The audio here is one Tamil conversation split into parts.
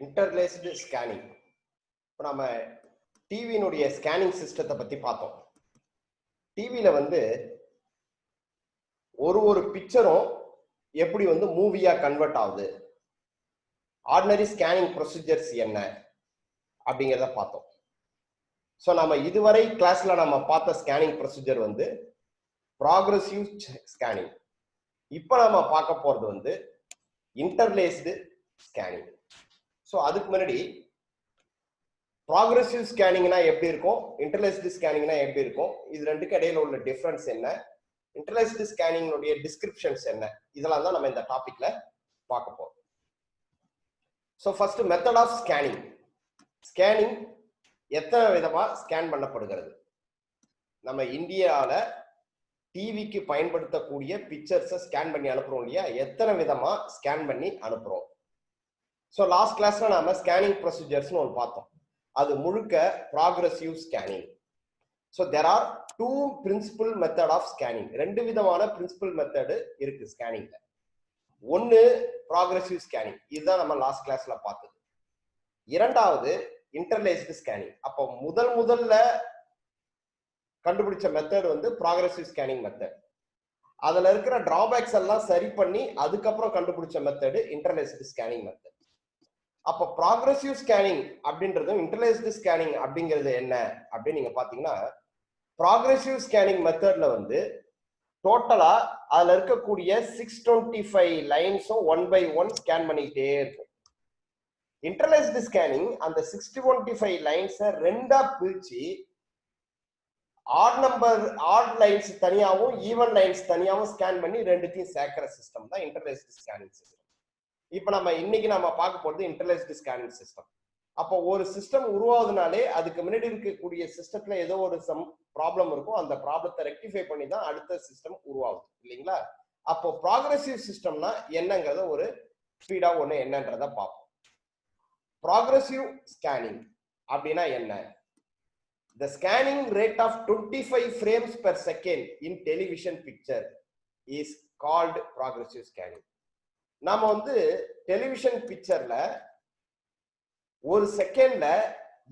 இன்டர்லேஸ்டு ஸ்கேனிங். இப்போ நம்ம டிவியினுடைய ஸ்கேனிங் சிஸ்டத்தை பற்றி பார்த்தோம். டிவியில் வந்து ஒரு பிக்சரும் எப்படி வந்து மூவியாக கன்வெர்ட் ஆகுது, ஆர்டினரி ஸ்கேனிங் ப்ரொசீஜர்ஸ் என்ன அப்படிங்கிறத பார்த்தோம். ஸோ நம்ம இதுவரை கிளாஸில் நம்ம பார்த்த ஸ்கேனிங் ப்ரொசீஜர் வந்து ப்ராக்ரெசிவ் ஸ்கேனிங். இப்போ நம்ம பார்க்க போகிறது வந்து இன்டர்லேஸ்டு ஸ்கேனிங். ஸோ அதுக்கு முன்னாடி ப்ராக்ரெசிவ் ஸ்கேனிங்னா எப்படி இருக்கும், இன்டர்லேஸ்டு ஸ்கேனிங்னா எப்படி இருக்கும், இது ரெண்டுக்கு இடையில உள்ள டிஃபரன்ஸ் என்ன, இன்டர்லேஸ்டு ஸ்கேனிங்குடைய டிஸ்கிரிப்ஷன்ஸ் என்ன, இதெல்லாம் தான் நம்ம இந்த டாபிக்ல பார்க்க போறோம். So first method of scanning. Scanning எத்தனை விதமா ஸ்கேன் பண்ணப்படுகிறது? நம்ம இந்தியாவில் டிவிக்கு பயன்படுத்தக்கூடிய பிக்சர்ஸை ஸ்கேன் பண்ணி அனுப்புறோம் இல்லையா, எத்தனை விதமா ஸ்கேன் பண்ணி அனுப்புறோம். ஸோ லாஸ்ட் கிளாஸ்ல நாம ஸ்கேனிங் ப்ரொசீஜர்ஸ்னு ஒன்று பார்த்தோம். அது முழுக்க progressive scanning. So there are two principal method of scanning. ரெண்டு விதமான பிரின்சிபல் மெத்தடு இருக்கு ஸ்கேனிங்ல. ஒன்னு ப்ராக்ரெசிவ் ஸ்கேனிங், இதுதான் நம்ம லாஸ்ட் கிளாஸ்ல பார்த்தது. இரண்டாவது இன்டர்லேஸ்டு ஸ்கேனிங். அப்போ முதல்ல கண்டுபிடிச்ச மெத்தட் வந்து ப்ராக்ரெசிவ் ஸ்கேனிங் மெத்தட். அதுல இருக்கிற டிராபேக்ஸ் எல்லாம் சரி பண்ணி அதுக்கப்புறம் கண்டுபிடிச்ச மெத்தடு இன்டர்லேஸ்டு ஸ்கேனிங் மெத்தட். அப்போ ப்ராக்ரெசிவ் ஸ்கேனிங் அப்படின்றதும் இன்டர்லேஸ்டு ஸ்கேனிங் அப்படிங்கிறது என்ன அப்படின்னு நீங்க பாத்தீங்கன்னா, ப்ராக்ரெசிவ் ஸ்கேனிங் மெத்தட்ல வந்து டோட்டலா அதுல இருக்கக்கூடிய 625 லைன்ஸும் 1 by 1 ஸ்கேன் பண்ணிக்கிட்டே இருக்கும். இன்டர்லேஸ்டு ஸ்கேனிங் அந்த 625 லைன்ஸை ரெண்டா பிரிச்சு ஆட் லைன்ஸ் தனியாகவும் ஈவன் லைன்ஸ் தனியாகவும் ஸ்கேன் பண்ணி ரெண்டுத்தையும் சேர்க்கிற சிஸ்டம் தான் இன்டர்லேஸ்டு ஸ்கேனிங் சிஸ்டம். இப்போ நம்ம இன்னைக்கு நம்ம பார்க்க போறது இன்டர்லேஸ்டு ஸ்கேனிங் சிஸ்டம். அப்போ ஒரு சிஸ்டம் உருவாவதுனாலே அதுக்கு முன்னாடி இருக்கக்கூடிய சிஸ்டத்துல ஏதோ ஒரு ப்ராப்ளம் இருக்கும், அந்த ப்ராப்ளத்தை ரெக்டிஃபை பண்ணி தான் அடுத்த சிஸ்டம் உருவாகுது இல்லைங்களா. அப்போ ப்ராக்ரெசிவ் சிஸ்டம்னா என்னங்கிறத ஒரு ஸ்பீடா ஒண்ணு என்னன்றத பார்ப்போம். ப்ராக்ரெசிவ் ஸ்கேனிங் அப்படின்னா என்ன? The scanning rate of 25 frames per second in television picture is called progressive scanning. நாம வந்து டெலிவிஷன் பிக்சர்ல ஒரு செகண்ட்ல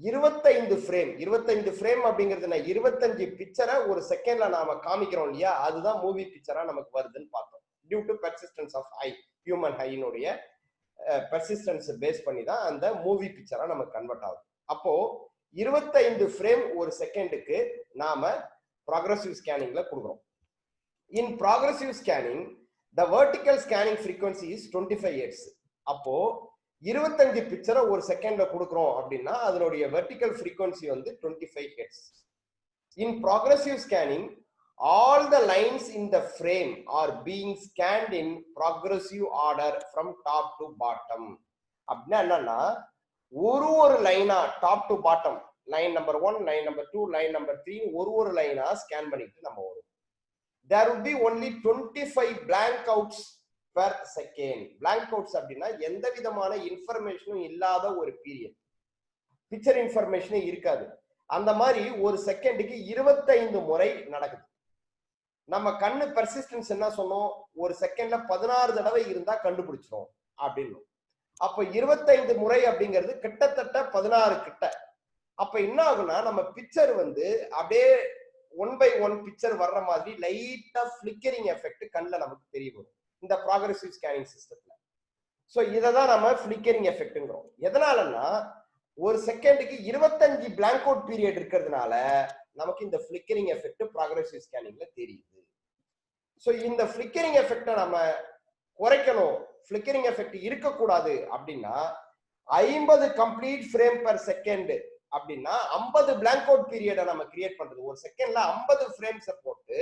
25 ஃப்ரேம் அப்படிங்கிறது 25 பிக்சரை ஒரு செகண்ட்ல நாம காமிக்கிறோம் இல்லையா, அதுதான் மூவி பிக்சரா நமக்கு வருதுன்னு பார்த்தோம். Due to persistence of eye, human ஹைனுடைய பெர்சிஸ்டன்ஸ் பேஸ் பண்ணி தான் அந்த மூவி பிக்சரா நமக்கு கன்வெர்ட் ஆகுது. அப்போ 25 ஃப்ரேம் ஒரு செகண்டுக்கு நாம ப்ராக்ரெசிவ் ஸ்கேனிங்ல கொடுக்குறோம். In progressive scanning the vertical scanning frequency is 25 Hz. அப்போ 25 பிக்சரை ஒரு செகண்ட்ல கொடுக்குறோம் அப்படின்னா அதனுடைய வெர்டிக்கல் frequency வந்து 25 Hz. In progressive scanning, all the lines in the frame are being scanned in progressive order from top to bottom. அப்படின்னா என்னன்னா, ஒரு லைனா top to bottom, line number 1, line number 2, line number 3 ஒரு லைனா ஸ்கேன் பண்ணிட்டு நம்ம வரும். There would be only 25 blank outs per second. Blank outs அப்படின்னா எந்த விதமான இன்ஃபர்மேஷனும் இல்லாத ஒரு பீரியட், பிக்சர் இன்ஃபர்மேஷனே இருக்காது. அந்த மாதிரி ஒரு செகண்டுக்கு 25 முறை நடக்குது. நம்ம கண்ணு பெர்சிஸ்டன்ஸ் என்ன சொன்னோம், ஒரு செகண்ட்ல 16 தடவை இருந்தா கண்டுபிடிச்சிரும் அப்படின்னு. அப்ப 25 முறை அப்படிங்கிறது கிட்டத்தட்ட 16 கிட்ட. அப்ப என்ன ஆகுனா, நம்ம பிக்சர் வந்து அப்படியே 1 by 1 பிக்சர் வர்ற மாதிரி லைட்டா ஃபிளிக்கரிங் எஃபெக்ட் கண்ணுல நமக்கு தெரிய வரும் இந்த ப்ராக்ரெசிவ் ஸ்கேனிங் சிஸ்டத்துல. ஸோ இதை தான் நம்ம ஃபிளிக்கரிங் எஃபெக்ட்ங்கிறோம். எதனாலன்னா, ஒரு செகண்டுக்கு 25 பிளாங்க் அவுட் பீரியட் இருக்கிறதுனால நமக்கு இந்த ஃபிளிக்கரிங் எஃபெக்ட் ப்ராக்ரெசிவ் ஸ்கேனிங்ல தெரியுது. ஸோ இந்த ஃபிளிக்கரிங் எஃபெக்டை நம்ம குறைக்கணும், ஃபிளிக்கரிங் எஃபெக்ட் இருக்கக்கூடாது அப்படின்னா 50 கம்ப்ளீட் ஃப்ரேம் பர் செகண்ட் அப்படின்னா 50 பிளாங்க் அவுட் பீரியடை நம்ம கிரியேட் பண்றது. ஒரு செகண்ட்ல 50 ஃப்ரேம்ஸை போட்டு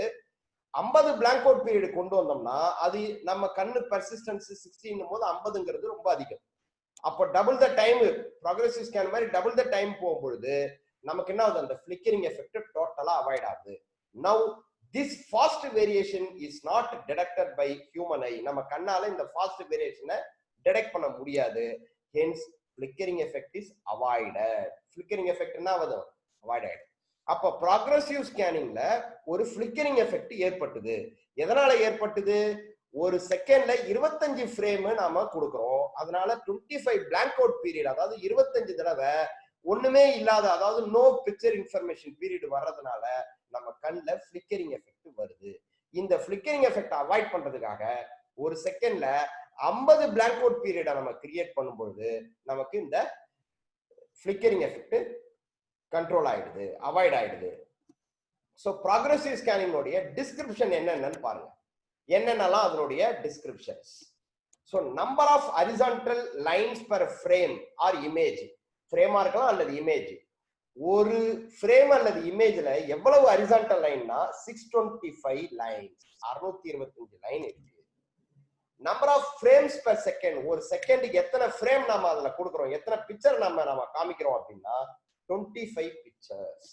50 பிளாங்க் அவுட் பீரியட் கொண்டு வந்தோம்னா அது நம்ம கண்ணு பெர்சிஸ்டன்ஸ் 16 போது 50ங்கிறது ரொம்ப அதிகம். அப்போ double the time, progressive scan மாதிரி டபுள் த டைம் போகும்பொழுது நமக்கு என்ன ஆகுது, அந்த ஃபிளிக்கரிங் எஃபெக்ட் டோட்டலா அவாய்ட் ஆகுது. Now this fast variation is not detected by human eye. நம்ம கண்ணால இந்த ஃபாஸ்ட் வேரியேஷனை டிடெக்ட் பண்ண முடியாது. Hence flickering effect is avoided. flickering effect என்ன ஆகுது, avoided. அப்ப ப்ராக்ரெசிவ் ஸ்கேனிங்ல ஒரு flickering effect ஏற்பட்டது. எதனால ஏற்பட்டது? ஒரு செகண்ட்ல 25 ஃப்ரேம் நாம கொடுக்கிறோம். அதனால 25 பிளாங்க் அவுட் பீரியட், அதாவது 25 தடவை ஒண்ணுமே இல்லாத, அதாவது நோ பிக்சர் இன்ஃபர்மேஷன் பீரியட் வர்றதுனால நம்ம கண்ணுல ஃபிளிக்கரிங் எஃபெக்ட் வருது. இந்த ஃபிளிக்கரிங் எஃபெக்ட் அவாய்ட் பண்றதுக்காக ஒரு செகண்ட்ல 50 பிளாங்க் அவுட் பீரியட நம்ம கிரியேட் பண்ணும்போது நமக்கு இந்த ஃபிளிக்கரிங் எஃபெக்ட் கண்ட்ரோல் ஆயிடுது, அவாய்ட் ஆயிடுது. ஸோ ப்ராக்ரெசிவ் ஸ்கேனிங் உடைய டிஸ்கிரிப்ஷன் என்னென்னு பாருங்க. என்னென்னலாம் அதனுடைய descriptions. So number of horizontal lines per frame or image, ஃப்ரேமா இருக்கலாம் அல்லது இமேஜ். ஒரு ஃப்ரேம் அல்லது இமேஜ்ல எவ்வளவு ஹரிசான்டல் லைன்னா 625 லைன்ஸ், 625 லைன் இருக்கு. Number of frames per second, ஒரு செகண்டுக்கு எத்தனை ஃப்ரேம் நாம அதுல கொடுக்குறோம், எத்தனை பிக்சர் நம்ம காமிக்கிறோம் அப்படின்னா 25 பிக்சர்ஸ்.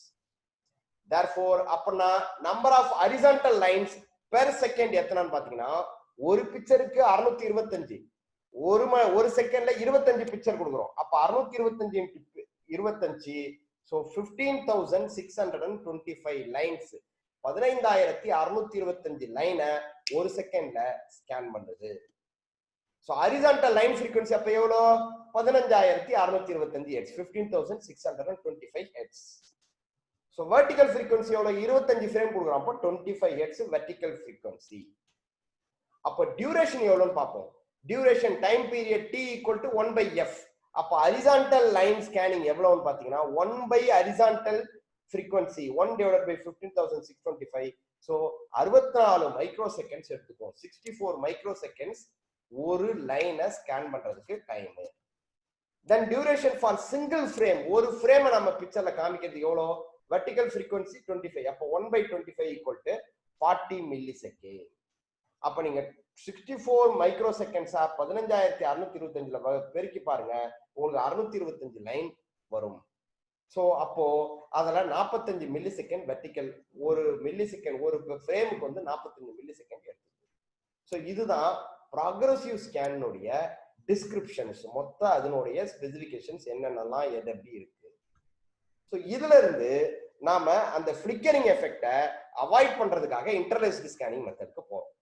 therefore அப்பனா number of horizontal lines per second எத்தனைன்னு பாத்தீங்கன்னா, ஒரு பிக்சருக்கு 625, ஒரு செகண்ட்ல 25 பிக்சர் கொடுக்குறோம். அப்ப 625 × 25, so 15,625 லைன்ஸ், 15,625 லைனை ஒரு செகண்ட்ல ஸ்கேன் பண்ணுது. சோ ஹரிசான்டல் லைன் ஃப்ரீக்வன்சி அப்ப எவ்வளோ, 15,625 hertz, 15,625 hertz. So vertical frequency எவ்வளோ, 25 ஃப்ரேம் கொடுக்குறோம். அப்போ 25 ஹெர்ட்ஸ் வெர்டிகல் ஃப்ரீக்வன்சி. அப்ப டியூரேஷன் எவ்வளோன்னு பார்ப்போம். Duration time period t = 1/f. அப்ப ஹரிசான்டல் லைன் ஸ்கேனிங் எவ்வளவுன்னு பாத்தீங்கன்னா 1 horizontal frequency 1 / 15,625. So 64 micro seconds எடுத்துக்கும். 64 மைக்ரோ செகண்ட்ஸ் ஒரு லைனை ஸ்கேன் பண்றதுக்கு time. Then duration for single frame, ஒரு ஃப்ரேமை நம்ம பிக்சர்ல காமிக்கிறது எவ்வளோ, வெர்டிகல் ஃப்ரீக்வன்சி 25. அப்போ 1/25 = 40 மில்லி செகண்ட். அப்ப நீங்க 64 மைக்ரோ செகண்ட்ஸா 15,625ல பெருக்கி பாருங்க, உங்களுக்கு 625 லைன் வரும். சோ அப்போ அதுல 45 மில்லி செகண்ட் வெர்டிகல், ஒரு மில்லி செகண்ட் ஒரு ஃப்ரேமுக்கு வந்து 45 மில்லி செகண்ட் எடுத்துக்கு. சோ இதுதான் ப்ராக்ரெசிவ் ஸ்கேனுடைய டிஸ்கிரிப்ஷன்ஸ், மொத்த அதனுடைய ஸ்பெசிபிகேஷன்ஸ் என்னென்னலாம் எப்படி இருக்கு. சோ இதுல இருந்து நாம அந்த ஃபிளிக்கரிங் எஃபெக்டை அவாய்ட் பண்றதுக்காக இன்டர்லேஸ்டு ஸ்கேனிங் மெத்தடுக்கு போறோம்.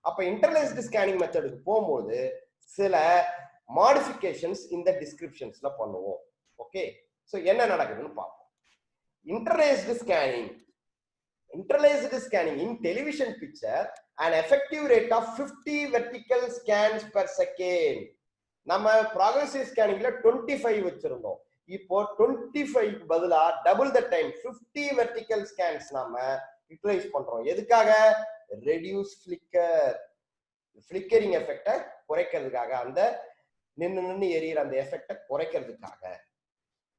அப்ப இன்டர்லேஸ்டு ஸ்கேனிங் மெத்தடுக்கு போகும்போது சில மாடிஃபிகேஷன்ஸ் இந்த டிஸ்கிரிப்ஷன்ஸ்ல பண்ணுவோம். ஓகே, சோ என்ன நடக்குதுன்னு பார்ப்போம். இன்டர்லேஸ்டு scanning. Interlaced scanning in television picture, an effective rate of 50 vertical scans per second. நம்ம ப்ராக்ரெசிவ் ஸ்கேனிங்ல 25 வச்சிருந்தோம். இப்போ 25 பதிலா double the time 50 vertical scans நாம யூட்டிலைஸ் பண்றோம். எதுக்காக, ரெடியூஸ் ஃபிளிக்கரிங் எஃபெக்டை குறைக்கிறதுக்காக, அந்த நின்னு எரியிற அந்த எஃபெக்டை குறைக்கிறதுக்காக.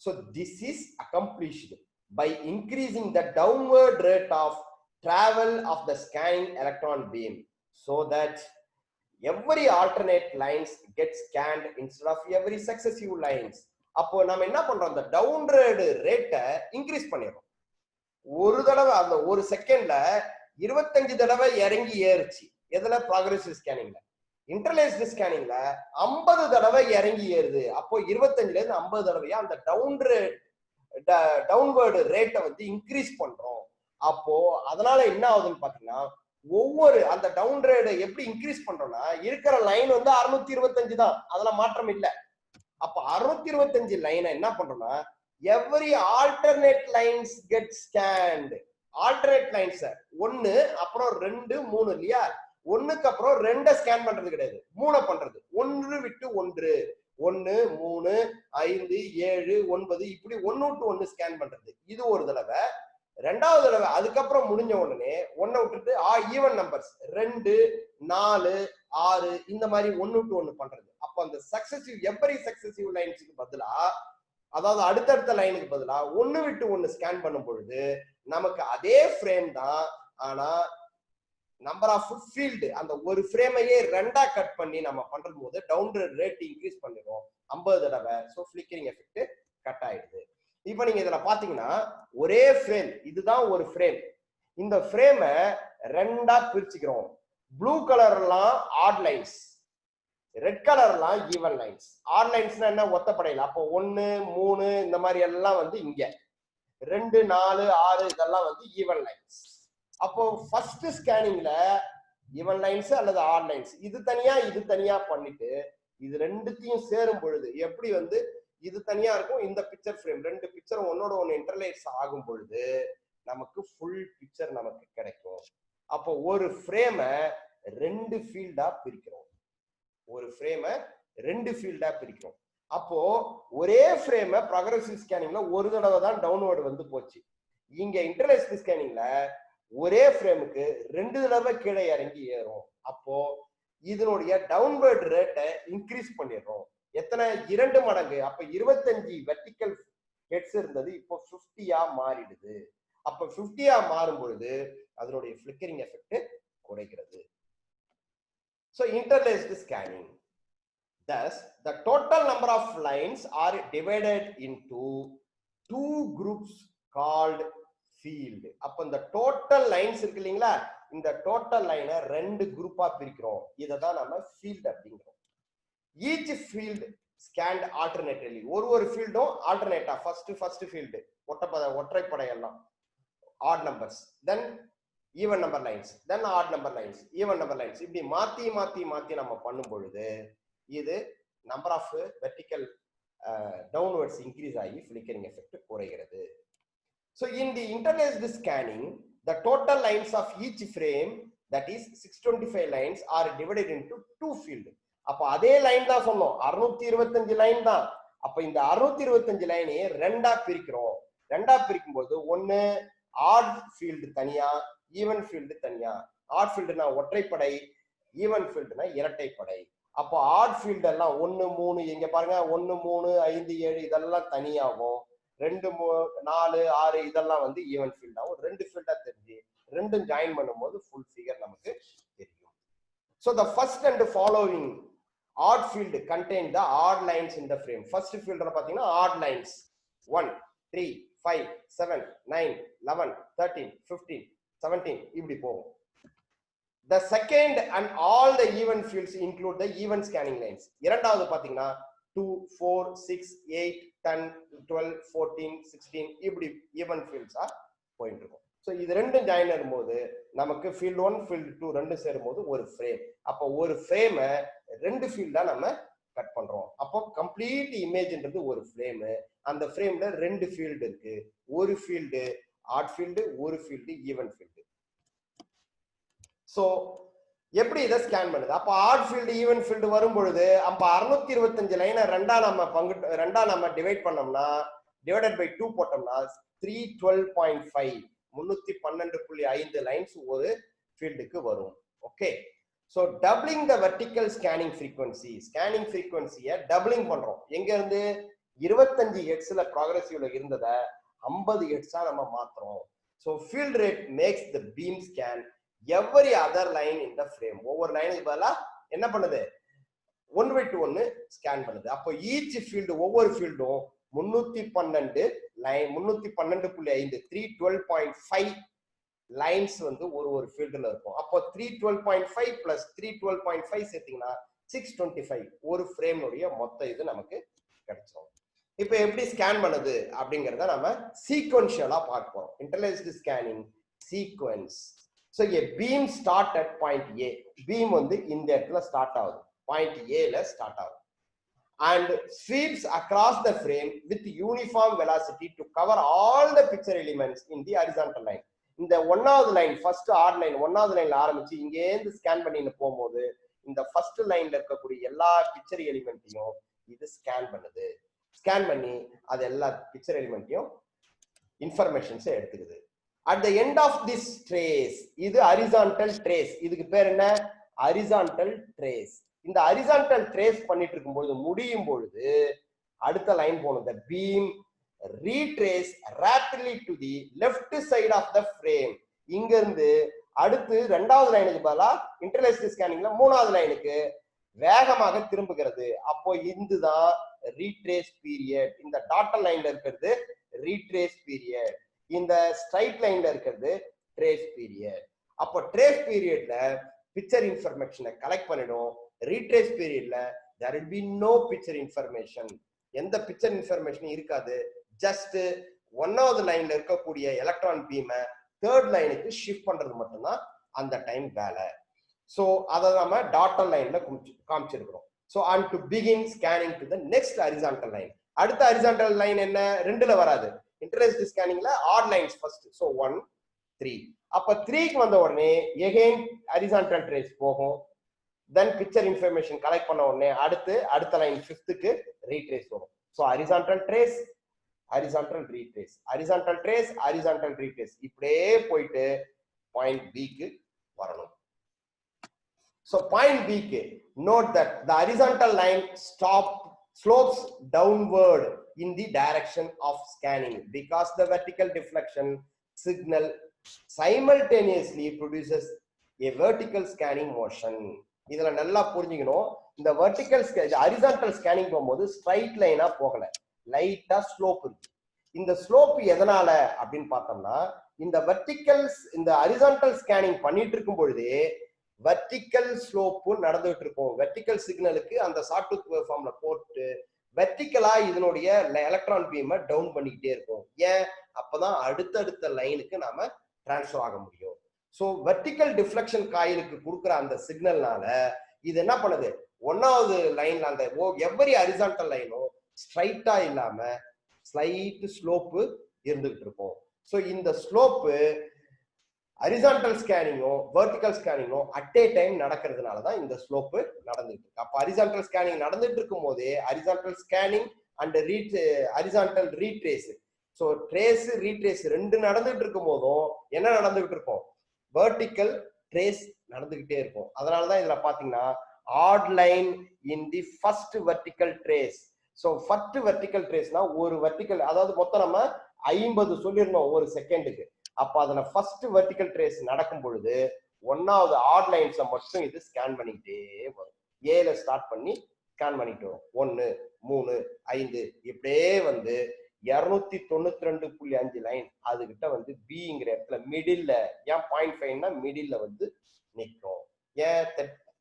So this is accomplished by increasing the downward rate of travel of the scanning electron beam, so that every alternate lines get scanned instead of every successive lines. அப்போ நாம என்ன பண்றோம், அந்த டவுன்வர்ட் ரேட்டை இன்க்ரீஸ் பண்ணிடுறோம். ஒரு தடவை அந்த ஒரு செகண்ட்ல 25 தடவை இறங்கி ஏறுச்சு. எதுல, ப்ராக்ரெசிவ் ஸ்கேனிங்ல. இன்டர்லேஸ்டு ஸ்கேனிங்ல 50 தடவை இறங்கி ஏறுது. அப்போ 25ல இருந்து 50 தடவையா அந்த டவுன்வர்டு ரேட்டை வந்து இன்க்ரீஸ் பண்றோம். அப்போ அதனால என்ன ஆகுதுன்னு பாத்தீங்கன்னா, ஒவ்வொரு அந்த டவுன் ரேட் எப்படி இன்க்ரீஸ் பண்றோம்னா, இருக்கிற லைன் வந்து 625 தான், அதுல மாற்றம் இல்லை. அப்ப 625 லைனை என்ன பண்றோம்னா, every alternate lines get scanned. Alternate lines 1 அப்புறம் 2 3 இல்லையா, 1க்கு அப்புறம் 2 ஸ்கேன் பண்றது கிடையாது, 3 பண்றது. 1 விட்டு 1, 1 3 5 7 9 இப்படி 1 விட்டு 1 ஸ்கேன் பண்றது. இது ஒரு தடவை. ரெண்டாவது தடவை அதுக்கப்புறம் முடிஞ்ச உடனே 1 விட்டுட்டு ஈவன் நம்பர்ஸ் 2 4 6 இந்த மாதிரி 1 விட்டு 1 பண்றது. அப்போ அந்த சக்சசிவ் எவரி சக்சசிவ் லைன்ஸுக்கு பதிலா, அதாவது அடுத்தடுத்த லைனுக்கு பதிலா 1 விட்டு 1 ஸ்கேன் பண்ணும் பொழுது நமக்கு அதே ஃப்ரேம் தான், ஆனா நம்பர் ஆஃப் ஃபீல்டு அந்த ஒரு ஃப்ரேமையே 2ஆ கட் பண்ணி நம்ம பண்றது போது டவுன் ரேட் இன்க்ரீஸ் பண்ணிடும் 50 தடவை. ஸோ ஃபிளிக்கரிங் எஃபெக்ட் கட் ஆயிடுது. இப்போ நீங்க இதுல பாத்தீங்கன்னா, ஒரே ஃப்ரேம், இதுதான் ஒரு ஃப்ரேம். இந்த ஃப்ரேமை 2ஆ பிரிச்சுக்கிறோம். ப்ளூ கலர்லாம் ஆட் லைன்ஸ், ரெட் கலர்லாம் ஈவன் லைன்ஸ். ஆட் லைன்ஸ்னா என்ன, ஒத்தப்படையில். அப்போ 1 3 இந்த மாதிரி எல்லாம் வந்து இங்க, 2 4 6 இதெல்லாம் வந்து ஈவன் லைன்ஸ். அப்போ ஃபர்ஸ்ட் ஸ்கேனிங்ல ஈவன் லைன்ஸ் அல்லது ஆட் லைன்ஸ் இது தனியா பண்ணிட்டு இது ரெண்டுத்தையும் சேரும் பொழுது எப்படி வந்து இது தனியா இருக்கும், இந்த பிக்சர் ஃப்ரேம் ரெண்டு பிக்சரும் ஒன்னோட ஒன்னு இன்டர்லேட்ஸ் ஆகும் பொழுது நமக்கு ஃபுல் பிக்சர் நமக்கு கிடைக்கும். அப்போ ஒரு ஃப்ரேமை ரெண்டு ஃபீல்டா பிரிக்கிறோம், ஒரு ஃப்ரேமை ரெண்டு ஃபீல்டா பிரிக்கிறோம். அப்போ ஒரே ஃப்ரேமை ப்ராக்ரெசிவ் ஸ்கேனிங்ல ஒரு தடவை தான் டவுன்வர்டு வந்து போச்சு. இங்க இன்டர்லேஸ்ட் ஸ்கேனிங்ல ஒரே ஃப்ரேமுக்கு ரெண்டு தடவை கீழே இறங்கி ஏறும். அப்போ இதனுடைய டவுன்வர்ட் ரேட்டை இன்க்ரீஸ் பண்ணிடுறோம். எத்தனை? 2 மடங்கு. அப்ப 25 வெர்டிக்கல் ஹெட்ஸ் இருந்தது இப்போ 50 மாறிடுது. அப்ப 50 மாறும் பொழுது அதனுடைய ஃபிளிக்கரிங் எஃபெக்ட் குறைகிறது. So interlaced scanning. Thus, the total number of lines are divided into two groups called field. அப்ப இந்த டோட்டல் லைன்ஸ் இருக்கு இல்லீங்களா, இந்த டோட்டல் லைனை ரெண்டு குரூப்பா பிரிக்கிறோம். இதை தான் நம்ம ஃபீல்ட் அப்படிங்கிறோம். Each field scanned alternatively. ஒரு ஃபீல்டும் ஆல்டர்னேட்டா ஃபர்ஸ்ட் ஃபீல்டு ஒற்றைப்படை எல்லாம் odd numbers, then even number lines, then odd number lines, even number lines, இப்படி மாத்தி நம்ம பண்ணும் பொழுது இது number of vertical downwards increase ஆகி ஃபிளிக்கரிங் எஃபெக்ட் குறைகிறது. So in the interlaced scanning, the total lines of each frame, that is 625 lines, are divided into two fields. அப்ப அதே லைன் தான் சொன்னோம், 625 லைன் தான். அப்ப இந்த 625 லைனை ரெண்டா பிரிக்கிறோம். ரெண்டா பிரிக்கும் போது ஒன்னு ஆட் ஃபீல்டு தனியா, ஈவன் ஃபீல்டு தனியா. ஆட் ஃபீல்டுனா ஒற்றைப்படை, ஈவன் ஃபீல்டுனா இரட்டைப்படை. அப்போ ஆட் ஃபீல்டு எல்லாம் 1 3 இங்க பாருங்க 1 3 5 7 இதெல்லாம் தனியாகும். 2 4 6 இதெல்லாம் வந்து ஈவன் ஃபீல்ட் ஆகும். ரெண்டு ஃபீல்டா தெரிஞ்சு ரெண்டும் ஜாயின் பண்ணும்போது ஃபுல் ஃபிகர் நமக்கு தெரியும். So the first and the following odd field contain the odd lines in the frame. First field பாத்தீங்கன்னா odd lines 1 3 5 7 9 11 13 15 17 இப்படி போகும். The second and all the even fields include the even scanning lines. இரண்டாவது பாத்தீங்கன்னா 2 4 6 8 10 12 14 16 இப்படி ஈவன் ஃபீல்ட்ஸா போயிட்டு இருக்கும். ஸோ இது ரெண்டும் ஜாயின் ஆகும்போது நமக்கு ஃபீல்ட் 1 ஃபீல்ட் 2 ரெண்டும் சேரும்போது ஒரு ஃப்ரேம். அப்போ ஒரு ஃப்ரேமை ரெண்டு ஃபீல்டா நம்ம கட் பண்றோம். அப்போ கம்ப்ளீட் இமேஜ்ன்றது ஒரு ஃப்ரேமு. அந்த ஃப்ரேம்ல ரெண்டு ஃபீல்டு இருக்கு, ஒரு ஃபீல்டு ஆட் ஃபீல்டு, ஒரு ஃபீல்டு ஈவன் ஃபீல்டு. ஸோ எப்படி இதை ஸ்கேன் பண்ணுது? அப்ப ஆட் ஃபீல்டு ஈவன் ஃபீல்டு வரும் பொழுது அப்ப 625 லைனை ரெண்டா நம்ம டிவைட் பண்ணோம்னா, டிவைடட் பை 2 போட்டோம்னா 312.5 312.5 லைன்ஸ் ஒரு ஃபீல்டுக்கு வரும். Okay, so doubling the vertical scanning frequency. Scanning ஃப்ரீக்வன்சியை டபுளிங் பண்றோம். எங்க இருந்து 25 ஹெர்ட்ஸ்ல ப்ராக்ரெசிவ்ல இருந்ததை 50 ஹெர்ட்ஸா நம்ம மாத்துறோம். So field rate makes the beam scan every other line in the frame. ஒவ்வொரு லைனுக்கு பதிலா என்ன பண்ணுது? 1/1 ஸ்கேன் பண்ணுது. அப்போ ஈச் ஃபீல்டு ஒவ்வொரு ஃபீல்டும் 312 லைன் 312.5 312.5 லைன்ஸ் வந்து ஒரு ஃபீல்டுல இருக்கும். அப்போ 312.5 பிளஸ் 312.5 சேர்த்தீங்கன்னா 625 ஒரு ஃப்ரேம்னுடைய மொத்த இது நமக்கு கிடைச்சிடும். இப்போ எப்படி ஸ்கேன் பண்ணுது அப்படிங்கிறத நம்ம சீக்வென்ஷியலா பார்க்க போறோம். Interlaced scanning sequence. So a beam start at point A. Beam வந்து இந்த இடத்துல ஸ்டார்ட் ஆகுது, பாயிண்ட் ஏல ஸ்டார்ட் ஆகுது, and sweeps across the frame with uniform velocity to cover all the picture elements in the horizontal line. இந்த ஒன்னாவது லைன் ஃபர்ஸ்ட் ஆட் லைன் ஒன்னாவது லைன்ல ஆரம்பிச்சு இங்கே இருந்து ஸ்கேன் பண்ணிட்டு போகும்போது இந்த ஃபர்ஸ்ட் லைன்ல இருக்கக்கூடிய எல்லா பிக்சர் எலிமெண்ட்டையும் இது ஸ்கேன் பண்ணுது. ஸ்கேன் பண்ணி அது எல்லா பிக்சர் எலிமெண்ட்டையும் இன்ஃபர்மேஷன்ஸை எடுத்துக்குது. At the end of this trace, இது horizontal trace. இதுக்கு பேர் என்ன? horizontal trace. இந்த horizontal trace பண்ணிட்டு இருக்கும்போது முடியும் பொழுது அடுத்த லைன் போணும். The beam retrace rapidly to the left side of the frame. இங்க இருந்து அடுத்து ரெண்டாவது லைனுக்கு பதிலா இன்டர்லேஸ்ட் ஸ்கேனிங்ல மூணாவது லைனுக்கு வேகமாக திரும்புகிறது. அப்போ இதுதான் ரீட்ரேஸ் பீரியட். இந்த டாட்டர் லைன்ல இருக்கிறது ரீட்ரேஸ் பீரியட், இந்த ஸ்ட்ரைட் லைன்ல இருக்கிறது ட்ரேஸ் பீரியட். அப்போ ட்ரேஸ் பீரியட்ல பிக்சர் இன்ஃபர்மேஷனை கலெக்ட் பண்ணிடும். ரீட்ரேஸ் பீரியட்ல there will be no picture information. எந்த பிக்சர் இன்ஃபர்மேஷனும் இருக்காது. ஜஸ்ட் ஒன்னாவது லைன்ல இருக்கக்கூடிய எலக்ட்ரான் பீமை தேர்ட் லைனுக்கு ஷிஃப்ட் பண்றது மட்டும்தான் அந்த டைம் வேலை. ஸோ அதை நம்ம டாட்டர் லைன்ல காமிச்சிருக்கிறோம். So and to begin scanning to the next horizontal line. அடுத்த ஹரிசான்டல் லைன் என்ன, ரெண்டுல வராது. இன்டர்லேஸ்ட் ஸ்கேனிங்ல ஆட் லைன்ஸ் ஃபர்ஸ்ட். ஸோ 1 3. அப்ப 3க்கு வந்த உடனே எகைன் ஹரிசான்டல் ட்ரேஸ் போகும். தென் பிக்சர் இன்ஃபர்மேஷன் கலெக்ட் பண்ண உடனே அடுத்த லைன் 5க்கு ரீட்ரேஸ் வரும். So horizontal trace, horizontal retrace, horizontal trace, horizontal retrace, இப்படியே போயிட்டு பாயிண்ட் பிக்கு வரணும். So point B K, note that the horizontal line slopes downward in the direction of scanning because the vertical deflection signal simultaneously produces a vertical scanning motion. இதுல நல்லா புரிஞ்சுக்கணும். இந்த வெர்டிகல் ஹரிசான்டல் ஸ்கேனிங் போகும்போது ஸ்ட்ரைட் லைனா போகல, லைட்டா ஸ்லோப் இருக்கு. இந்த ஸ்லோப் எதனால அப்படின்னு பார்த்தோம்னா, இந்த வெர்டிகல்ஸ் இந்த ஹரிசான்டல் ஸ்கேனிங் பண்ணிட்டு இருக்கும் பொழுதே வெர்டிகல் ஸ்லோப்பு நடந்துட்டு இருக்கும். வெர்டிகல் சிக்னலுக்கு அந்த சாட்டூத் ஃபார்ம்ல போட்டு வெர்டிகலா இதனுடைய எலக்ட்ரான் பீமை டவுன் பண்ணிக்கிட்டே இருக்கும். ஏன், அப்பதான் அடுத்தடுத்த லைனுக்கு நாம டிரான்ஸ்ஃபர் ஆக முடியும். ஸோ வெர்டிகல் டிஃப்ளெக்ஷன் காயிலுக்கு கொடுக்குற அந்த சிக்னல்னால இது என்ன பண்ணுது, ஒன்னாவது லைன்ல அந்த எவ்வரி ஹரிசான்டல் லைனும் ஸ்ட்ரைட்டா இல்லாம ஸ்லைட் ஸ்லோப்பு இருந்துகிட்டு இருக்கும். ஸோ இந்த ஸ்லோப்பு ஹரிசான்டல் ஸ்கேனிங்கும் வெர்டிகல் ஸ்கேனிங்கும் அட் ஏ டைம் நடக்கிறதுனால தான் இந்த ஸ்லோப்பு நடந்துட்டு இருக்கு. அப்போ ஹரிசான்டல் ஸ்கேனிங் நடந்துட்டு இருக்கும் போதே horizontal scanning and horizontal retrace, so trace retrace ரெண்டு நடந்துட்டு இருக்கும் போதும் என்ன நடந்துகிட்டு இருக்கும், வெர்டிகல் ட்ரேஸ் நடந்துகிட்டே இருக்கும். அதனாலதான் இதுல பாத்தீங்கன்னா odd line in the first vertical trace. So first vertical ட்ரேஸ்னா ஒரு வெர்டிகல், அதாவது மொத்தம் நம்ம 50 சொல்லியிருந்தோம் ஒரு செகண்டுக்கு. அப்ப அதுல ஃபர்ஸ்ட் வெர்டிகல் ட்ரேஸ் நடக்கும் பொழுது ஒன்னாவது ஆட் லைன்ஸை மட்டும் இது ஸ்கேன் பண்ணிக்கிட்டே வரும். ஏல ஸ்டார்ட் பண்ணி ஸ்கேன் பண்ணிட்டு வரும். 1 3 5 இப்படியே வந்து 292.5 லைன் அதுகிட்ட வந்து பிங்கிற இடத்துல மிடில்ல, ஏன் 0.5னா மிடில்ல வந்து நிற்கும். ஏன்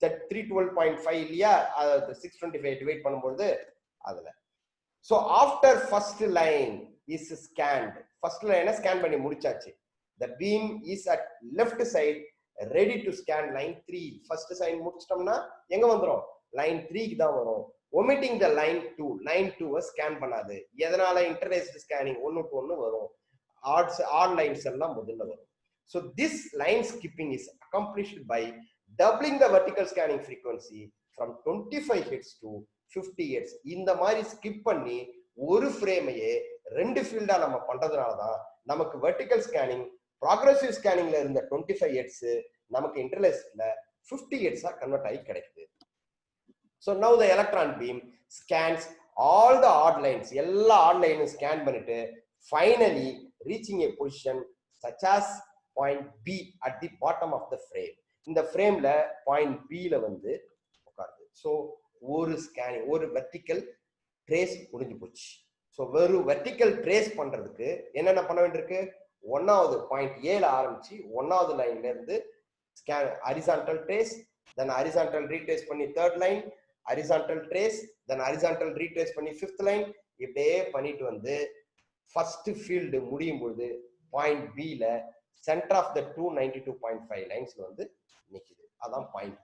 312.5 இல்லையா, 625 டிவைட் பண்ணும்போது அதுல. So after first line is scanned, first லைனை ஸ்கேன் பண்ணி முடிச்சாச்சு. The beam is at left side ready to scan line 3. First sign முடிச்சிட்டோம்னா எங்க வந்துரும், line 3க்கு தான் வரும். omitting the line 2, line 2 scan பண்ணாது. எதனால, இன்டர்லேஸ்ட் ஸ்கேனிங் 1 to 1 வரும், ஆட் லைன்ஸ் எல்லாம் முதல்ல வரும். So this line skipping is accomplished by doubling the vertical scanning frequency from 25 Hz to 50 Hz. இந்த மாதிரி ஸ்கிப் பண்ணி ஒரு ஃப்ரேமையே ரெண்டு ஃபீல்டா நம்ம பண்றதுனால தான் நமக்கு வெர்டிகல் ஸ்கேனிங் ப்ராக்ரெசிவ் ஸ்கேனிங்ல இருந்த 25 Hz நமக்கு இன்டர்லேஸ்ட்ல 50 Hz கன்வெர்ட் ஆகி கிடைக்குது. So now the electron beam scans all the odd lines, எல்லா ஆட் லைனும் ஸ்கேன் பண்ணிட்டு finally reaching a position such as point B at the bottom of the frame. இந்த ஃப்ரேம்ல பாயிண்ட் B ல வந்து உட்காருது. ஸோ ஒரு ஸ்கேனிங், ஒரு வெர்டிகல் ட்ரேஸ் முடிஞ்சு போச்சு. ஸோ வெறும் வெர்டிகல் ட்ரேஸ் பண்றதுக்கு என்னென்ன பண்ண வேண்டியிருக்கு, ஒன்னாவது பாயிண்ட் ஏல ஆரம்பிச்சு ஒன்னாவது லைன்ல இருந்து ஸ்கேன் ஹரிசான்டல் ட்ரேஸ், தென் ஹரிசான்டல் ரீட்ரேஸ் பண்ணி தேர்ட் லைன், ஹரிசான்டல் ட்ரேஸ், தென் ஹரிசான்டல் ரீட்ரேஸ் பண்ணி ஃபிஃப்த் லைன், இப்படியே பண்ணிட்டு வந்து ஃபர்ஸ்ட் ஃபீல்டு முடியும் பொழுது பாயிண்ட் பில சென்டர் ஆஃப் த 292.5 லைன்ஸ்ல வந்து நிக்குது. அதான் பாயிண்ட்.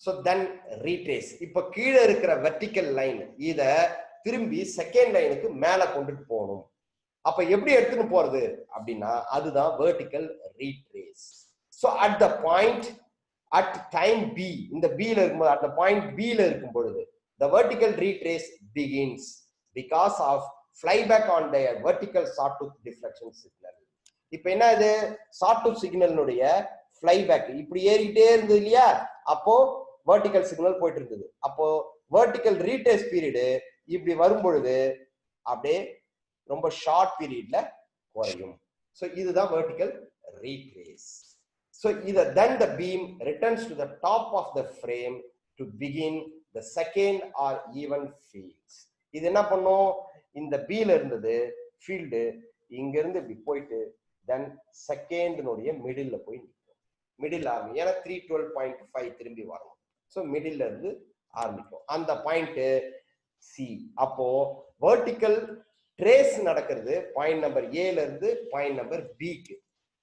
ஸோ தென் ரீட்ரேஸ், இப்ப கீழே இருக்கிற வெர்டிகல் லைன் இத திரும்பி செகண்ட் லைனுக்கு மேல கொண்டுட்டு போகணும். அப்ப எப்படி எடுத்துட்டு போறது அப்படின்னா அதுதான் vertical retrace. So at the point at time b, இந்த பில இருக்கும்போது அட் த பாயிண்ட் பில இருக்கும் பொழுது the vertical retrace begins because of flyback on the vertical sawtooth deflection signal. இப்ப என்ன இது, sawtooth சிக்னலுடைய flyback இப்படி ஏறிட்டே இருந்தது இல்லையா, அப்போ vertical சிக்னல் போயிட்டு இருந்தது. அப்போ vertical retrace பீரியட் இப்படி வரும் பொழுது அப்படியே ரொம்ப ஷார்ட் பீரியட்ல குறையும். ஸோ இதுதான் vertical retrace. So then the beam returns to the top of the frame to begin the second or even fields. இது என்ன பண்ணும், இந்த பீல இருந்தது ஃபீல்டு இங்க இருந்து இப்படி போயிட்டு தென் செகண்ட்னுடைய மிடில்ல போய் நிற்கும். மிடில் ஆரம்பி, ஏன்னா 312.5 திரும்பி வரணும். ஸோ மிடில்ல இருந்து ஆரம்பிக்கும் அந்த பாயிண்ட் சி. அப்போ வெர்டிகல் ட்ரேஸ் நடக்கிறது பாயிண்ட் நம்பர் ஏல இருந்து பாயிண்ட் நம்பர் பிக்கு.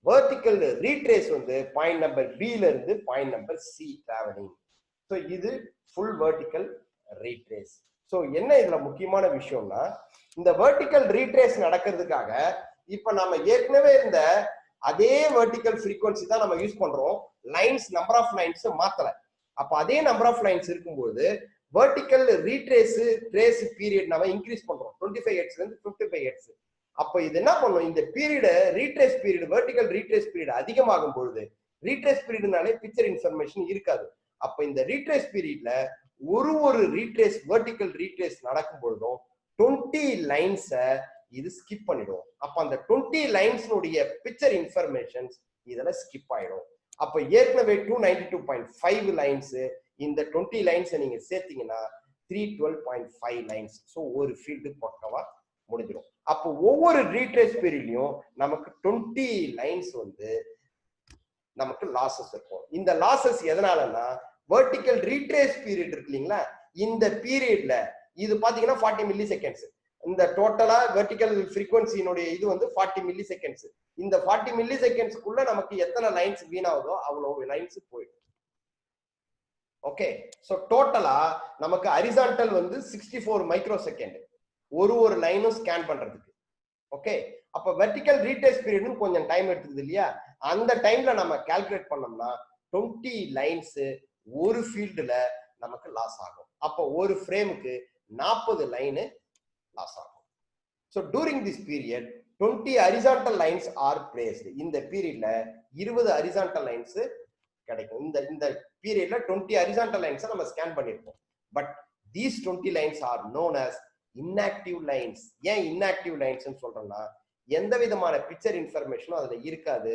வெர்டிக்கல் ரீட்ரேஸ் வந்து பாயிண்ட் நம்பர் B ல இருந்து point number C travelling. So இது ஃபுல் வெர்டிக்கல் ரீட்ரேஸ். ஸோ என்ன இதுல முக்கியமான விஷயம்னா, இந்த வெர்டிக்கல் ரீட்ரேஸ் நடக்கிறதுக்காக இப்ப நம்ம ஏற்கனவே இருந்த அதே வெர்டிக்கல் ஃப்ரீக்வன்சி தான் நம்ம யூஸ் பண்றோம். லைன்ஸ் நம்பர் ஆஃப் லைன்ஸ் மாத்தல. அப்ப அதே நம்பர் ஆஃப் லைன்ஸ் இருக்கும்போது வெர்டிக்கல் ட்ரேஸ் பீரியட் நம்ம இன்க்ரீஸ் பண்றோம் 25 ஹெர்ட்ஸ்ல இருந்து 55 ஹெர்ட்ஸ். அப்ப இது என்ன பண்ணும், இந்த period retrace period vertical retrace period அதிகமாகும் பொழுது, ரீட்ரேஸ் பீரியட்னாலே பிக்சர் இன்ஃபர்மேஷன் இருக்காது. அப்ப இந்த ரீட்ரேஸ் பீரியட்ல ஒரு ரீட்ரேஸ் வெர்டிக்கல் ரீட்ரேஸ் நடக்கும் பொழுதும் 20 லைன்ஸை இது ஸ்கிப் பண்ணிடும். அப்ப அந்த 20 லைன்ஸ்னுடைய பிக்சர் இன்ஃபர்மேஷன்ஸ் இதுல ஸ்கிப் ஆயிடும். அப்ப ஏற்கனவே 292.5 லைன்ஸ், இந்த 20 லைன்ஸ் நீங்க சேர்த்தீங்கன்னா 312.5 லைன்ஸ். ஸோ ஒரு ஃபீல்டு பக்கவா முடிஞ்சிடும். அப்போ ஒவ்வொரு ரீட்ரேஸ் பீரியட்லயும் நமக்கு 20 லைன்ஸ் வந்து நமக்கு லாசஸ் இருக்கும். இந்த லாசஸ் எதனாலன்னா, வெர்டிக்கல் ரீட்ரேஸ் பீரியட் இருக்கு இல்லைங்களா, இந்த பீரியட்ல இது பாத்தீங்கன்னா 40 மில்லி செகண்ட்ஸ். இந்த டோட்டலா வெர்டிக்கல் ஃப்ரீக்வன்சியினுடைய இது வந்து 40 மில்லி செகண்ட்ஸ். இந்த 40 மில்லி செகண்ட்ஸ்க்குள்ள நமக்கு எத்தனை லைன்ஸ் வீணாகுதோ அவ்வளவு லைன்ஸ் போயிடும். ஓகே, சோ டோட்டலா நமக்கு ஹரிசான்டல் வந்து 64 மைக்ரோ செகண்ட் ஒரு லைனும் ஸ்கேன் பண்றதுக்கு. ஓகே, அப்ப வெர்டிக்கல் ரீட்ரேஸ் பீரியட் கொஞ்சம் டைம் எடுத்துக்குது இல்லையா, அந்த டைம்ல நம்ம கால்குலேட் பண்ணோம்னா 20 லைன்ஸ் ஒரு ஃபீல்டுல நமக்கு லாஸ் ஆகும். அப்போ ஒரு ஃப்ரேமுக்கு 40 லைன் லாஸ் ஆகும். So touring this period 20 horizontal lines R placed. இந்த பீரியட்ல 20 ஹரிசான்டல் லைன்ஸ் கிடைக்கும். இந்த பீரியட்ல 20 ஹரிசான்டல் லைன்ஸ் நம்ம ஸ்கேன் பண்ணிருப்போம். But these 20 lines are known as inactive lines. ஏன் inactive லைன்ஸ் சொல்றோம்னா, எந்த விதமான பிக்சர் இன்ஃபர்மேஷனும் அதுல இருக்காது,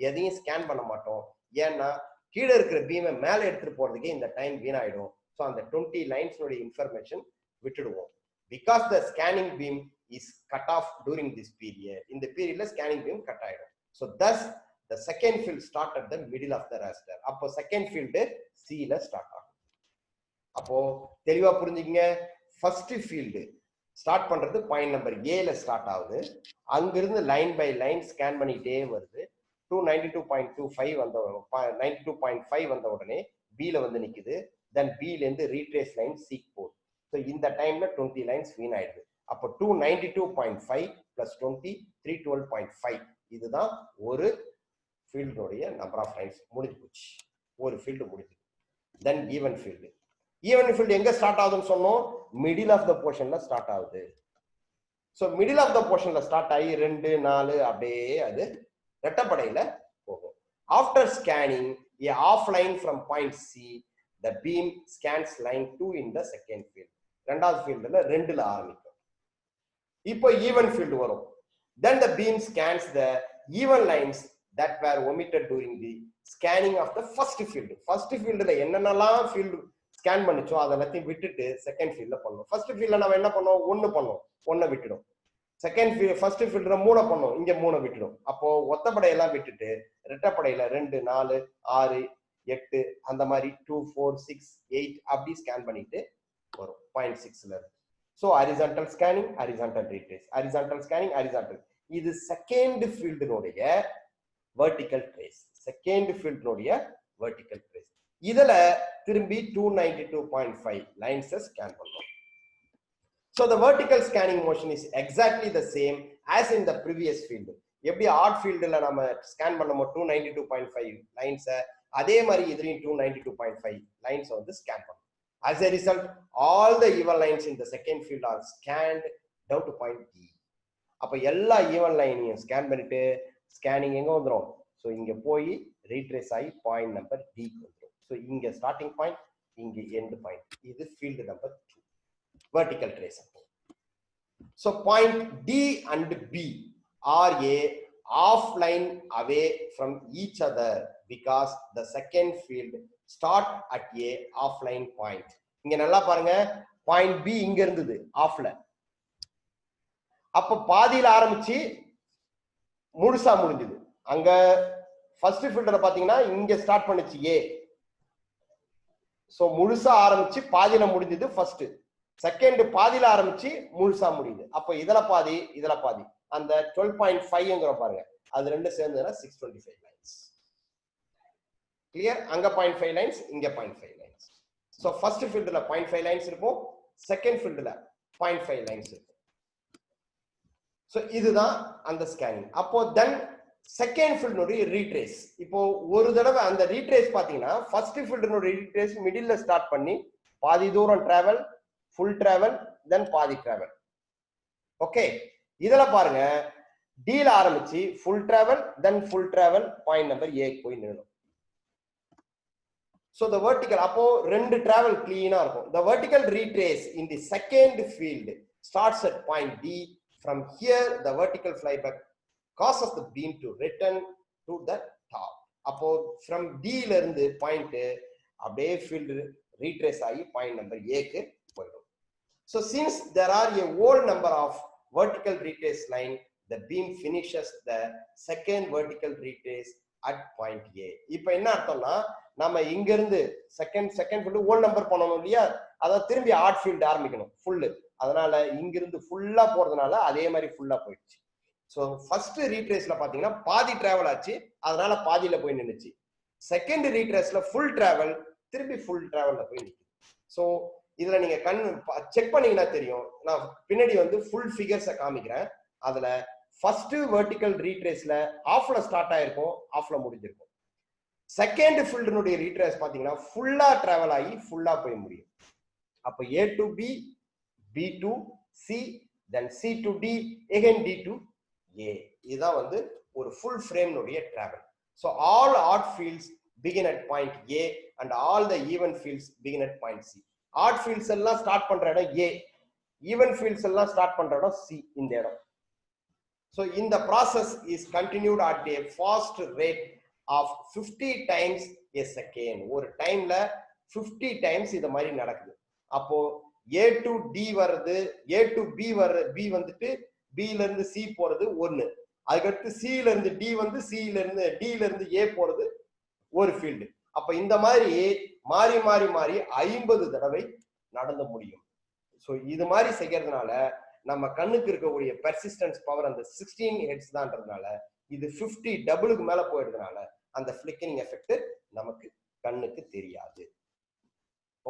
எதையும் ஸ்கேன் பண்ண மாட்டோம். ஏன்னா கீழே இருக்கிற பீமை மேல எடுத்துட்டு போறதுக்கே இந்த டைம் வீணாயிடும். ஸோ அந்த 20 லைன்ஸ்னுடைய இன்ஃபர்மேஷன் விட்டுடுவோம். Because the scanning beam is cut off during this period. இந்த பீரியட்ல ஸ்கேனிங் பீம் கட் ஆயிடும். So thus the second field start at the middle of the raster. அப்போ செகண்ட் ஃபீல்டு C ல ஸ்டார்ட் ஆகும். அப்போ தெளிவா புரிஞ்சுக்கங்க, ஃபர்ஸ்ட் ஃபீல்டு ஸ்டார்ட் பண்றது பாயிண்ட் நம்பர் A ல ஸ்டார்ட் ஆகுது. அங்கிருந்து லைன் பை லைன் ஸ்கேன் பண்ணிட்டே வருது. 292.25 வந்த 92.5 வந்த உடனே B ல வந்து நிக்குது. தென் B ல இருந்து ரீட்ரேஸ் லைன் C போகுது. ஸோ இந்த டைம்ல 20 லைன்ஸ் வீண் ஆயிடுது. அப்போ 292.5 பிளஸ் 20 312.5 இதுதான் ஒரு ஃபீல்டுடைய நம்பர் ஆஃப் லைன்ஸ். முடிஞ்சு போச்சு, ஒரு ஃபீல்டு முடிஞ்சு. Then even field. Even field எங்க ஸ்டார்ட் ஆகுதுன்னு சொன்னோம், மிடில் ஆஃப் த போர்ஷன்ல ஸ்டார்ட் ஆகுது. ஸோ மிடில் ஆஃப் த போர்ஷன்ல ஸ்டார்ட் ஆகி 2 4 அப்படியே அது ரெட்டப்படையில போகும். After scanning a of line from point C, the beam scans line 2 in the second field. ரெண்டாவது ஃபீல்டுல 2ல ஆரம்பிக்கும். இப்போ ஈவன் ஃபீல்டு வரும். Then the beam scans the even lines that were omitted during the scanning of the first field. First fieldல என்னென்னலாம் ஃபீல்டு ஸ்கேன் பண்ணிச்சோ அதெல்லாத்தையும் விட்டுட்டு செகண்ட் ஃபீல்ட்ல பண்ணோம். ஃபர்ஸ்ட் ஃபீல்ட்ல நம்ம என்ன பண்ணோம், 1 பண்ணோம், 1 விட்டுடும். செகண்ட் ஃபீல்ட் ஃபர்ஸ்ட் ஃபீல்ட்ல 3 பண்ணோம், இங்க 3 விட்டுடும். அப்போ ஒத்தப்படையெல்லாம் விட்டுட்டு ரெட்டப்படையில 2 4 6 8 அந்த மாதிரி 2 4 6 8 அப்படி ஸ்கேன் பண்ணிட்டு வரும் பாயிண்ட் 6ல இருந்து. So horizontal scanning, horizontal retrace, horizontal scanning, horizontal. இது செகண்ட் ஃபீல்டினுடைய வெர்டிக்கல் ட்ரேஸ். செகண்ட் ஃபீல்டினுடைய வெர்டிக்கல் ட்ரேஸ். இதுல திரும்பி 292.5 லைன்ஸை ஸ்கேன் பண்றோம். So the vertical scanning motion is exactly the same as in the previous field. எப்படி ஆட் ஃபீல்டுல நம்ம ஸ்கேன் பண்ணோமோ 292.5 லைன்ஸை, அதே மாதிரி இதுலயும் 292.5 லைன்ஸ் வந்து ஸ்கேன் பண்ணோம். As a result, all the even lines in the second field are scanned down to point D. அப்ப எல்லா ஈவன் லைனையும் ஸ்கேன் பண்ணிட்டு ஸ்கேனிங் எங்க வந்துடும், ஸோ இங்க போய் ரீட்ரேஸ் ஆகி பாயிண்ட் நம்பர் டிக்கு வந்துடும். ஸோ இங்க ஸ்டார்டிங் பாயிண்ட், இங்க எண்ட் பாயிண்ட். இது field number 2 vertical trace. So point D and B are a offline away from each other because the second field start at a offline point. இங்க நல்லா பாருங்க, பாயிண்ட் B இங்க இருந்தது ஆஃப்ல. அப்ப பாதியில ஆரம்பிச்சு முழுசா முடிஞ்சது. அங்க ஃபர்ஸ்ட் ஃபீல்டரை பாத்தீங்கன்னா இங்க ஸ்டார்ட் பண்ணுச்சு A. சோ முழுசா ஆரம்பிச்சு பாதியில முடிஞ்சது ஃபர்ஸ்ட். செகண்ட் பாதியில ஆரம்பிச்சு முழுசா முடியுது. அப்ப இதுல பாதி இதுல பாதி. அந்த 12.5ங்கிற பாருங்க, அது ரெண்டு சேர்ந்ததுன்னா 625 லைன்ஸ். கிளியர்? அங்க 0.5 லைன்ஸ், இங்க 0.5 லைன்ஸ். சோ ஃபர்ஸ்ட் ஃபீல்ட்ல 0.5 லைன்ஸ் இருக்கும், செகண்ட் ஃபீல்ட்ல 0.5 லைன்ஸ் இருக்கும். சோ இதுதான் அந்த ஸ்கேனிங். அப்போ தென் செகண்ட் ஃபீல்டுனுடைய ரீட்ரேஸ். இப்போ ஒரு தடவை அந்த ரீட்ரேஸ் பாத்தீங்கன்னா ஃபர்ஸ்ட் ஃபீல்டுனுடைய ரீட்ரேஸ் மிடில்ல ஸ்டார்ட் பண்ணி பாதி தூரம் டிராவல், ஃபுல் டிராவல், தென் பாதி டிராவல். ஓகே, இதுல பாருங்க டீல ஆரம்பிச்சு full travel, then full travel point number ஏ போய் நின்னுடும். So the vertical, அப்போ ரெண்டு டிராவல் கிளீனா இருக்கும். The vertical retrace in the second field starts at point D. From here the vertical flyback causes the beam to return to the top. அப்போ from D ல இருந்து பாயிண்ட் அப்படியே field retrace ஆகி பாயிண்ட் நம்பர் A க்கு போயிடும். So since there are a whole number of vertical retrace line, the beam finishes the second vertical retrace at point A. இப்போ என்ன அர்த்தம்னா நம்ம இங்க இருந்து செகண்ட் ஃபீல்ட் ஹோல் நம்பர் பண்ணணும் இல்லையா, அத திரும்பி ஆட் ஃபீல்ட் ஆரம்பிக்கணும் ஃபுல். அதனால இங்க இருந்து ஃபுல்லா போறதுனால அதே மாதிரி ஃபுல்லா போயிடுச்சு. சோ ஃபர்ஸ்ட் ரீட்ரேஸ்ல பாத்தீங்கன்னா பாதி டிராவல் ஆச்சு, அதனால பாதியில போய் நின்னுச்சு. செகண்ட் ரீட்ரேஸ்ல ஃபுல் டிராவல், திரும்பி ஃபுல் டிராவல்ல போய் நிக்குது. சோ இதுல நீங்க செக் பண்ணீங்கன்னா தெரியும். நான் பின்னாடி வந்து ஃபுல் ஃபிகர்ஸை காமிக்கிறேன். அதுல ஃபர்ஸ்ட் வெர்டிகல் ரீட்ரேஸ்ல ஆஃப்ல ஸ்டார்ட் ஆயிருக்கும், ஆஃப்ல முடிஞ்சிருக்கும். செகண்ட் ஃபீல்டுனுடைய ரீட்ரேஸ் பாத்தீங்கன்னா ஃபுல்லா டிராவல் ஆகி ஃபுல்லா போய் முடியும். அப்ப A to B, B to C, then C to D, again D to A. இதுதான் வந்து ஒரு ஃபுல் ஃப்ரேம்னுடைய travel. So all odd fields begin at point A and all the even fields begin at point C. Odd fields எல்லாம் ஸ்டார்ட் பண்ற இடம் A, even fields எல்லாம் ஸ்டார்ட் பண்ற இடம் C இந்த இடம். So in the process is continued at a fast rate of 50 times a second. ஒரு டைம்ல 50 டைம்ஸ் இது மாதிரி நடக்குது. அப்போ A to D வருது, A to B வருது, B வந்துட்டு B ல இருந்து C போறது 1, அதுக்கடுத்து C ல இருந்து D வந்து C ல இருந்து D ல இருந்து A போறது ஒரு ஃபீல்டு. அப்ப இந்த மாதிரி மாறி மாறி மாறி 50 தடவை நடந்து முடியும். சோ இது மாதிரி செய்யறதுனால நம்ம கண்ணுக்கு இருக்கக்கூடிய பெர்சிஸ்டன்ஸ் பவர் அந்த 16 ஹெர்ட்ஸ் தான்றதுனால இது 50 டபுளுக்கு மேல போயிடுறதுனால அந்த ஃபிளிக்கரிங் எஃபெக்ட் நமக்கு கண்ணுக்கு தெரியாது.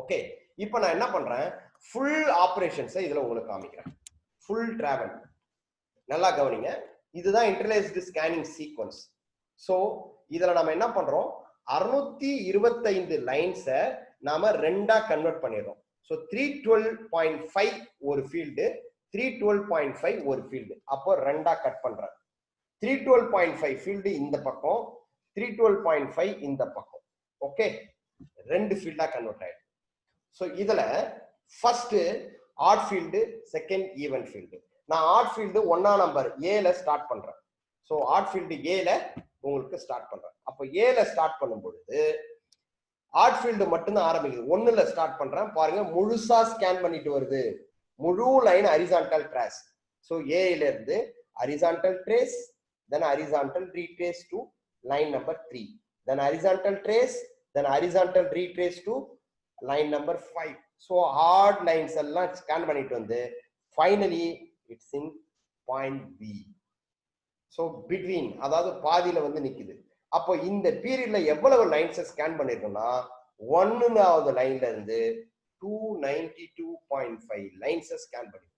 ஓகே, இப்போ நான் என்ன பண்றேன், ஃபுல் ஆபரேஷன்ஸை இதுல உங்களுக்கு காமிக்கிறேன். ஃபுல் டிராவல் நல்லா கவனிங்க. இதுதான் இன்டர்லேஸ்டு ஸ்கேனிங் சீக்வன்ஸ். சோ இதுல நம்ம என்ன பண்றோம், 625 லைன்ஸை நாம ரெண்டா கன்வெர்ட் பண்ணிடுறோம். சோ 312.5 ஒரு ஃபீல்டு, 312.5 ஒரு ஃபீல்டு. அப்போ ரெண்டா கட் பண்றேன். 312.5 ஃபீல்டு இந்த பக்கம், 312.5 இந்த பக்கம். ஓகே, ரெண்டு ஃபீல்டா கன்வெர்ட் ஆயிடும். சோ இதுல first odd field, second even field. நான் ஆட் ஃபீல்டு 1ஆம் நம்பர் ஏல ஸ்டார்ட் பண்றேன். சோ ஆட் ஃபீல்டு ஏல உங்களுக்கு ஸ்டார்ட் பண்றேன். அப்போ ஏல ஸ்டார்ட் பண்ணும் பொழுது ஆட் ஃபீல்டு மட்டும்தான் ஆரம்பிக்குது. 1ல ஸ்டார்ட் பண்றேன் பாருங்க, முழுசா ஸ்கேன் பண்ணிட்டு வருது. முழு லைன் ஹரிசான்டல் ட்ரேஸ். சோ ஏல இருந்து horizontal trace, then horizontal retrace to line number 3, then horizontal trace, then horizontal retrace to line number 5. So hard lines எல்லாம் ஸ்கேன் பண்ணிட்டு வந்து finally it's in point B. So between, அதாவது பாதியில வந்து நிக்குது. அப்போ இந்த பீரியட்ல எவ்வளவு லைன்ஸ் ஸ்கேன் பண்ணிருக்கோம்னா 1வது லைன்ல இருந்து 292.5 லைன்ஸ் ஸ்கேன் பண்ணி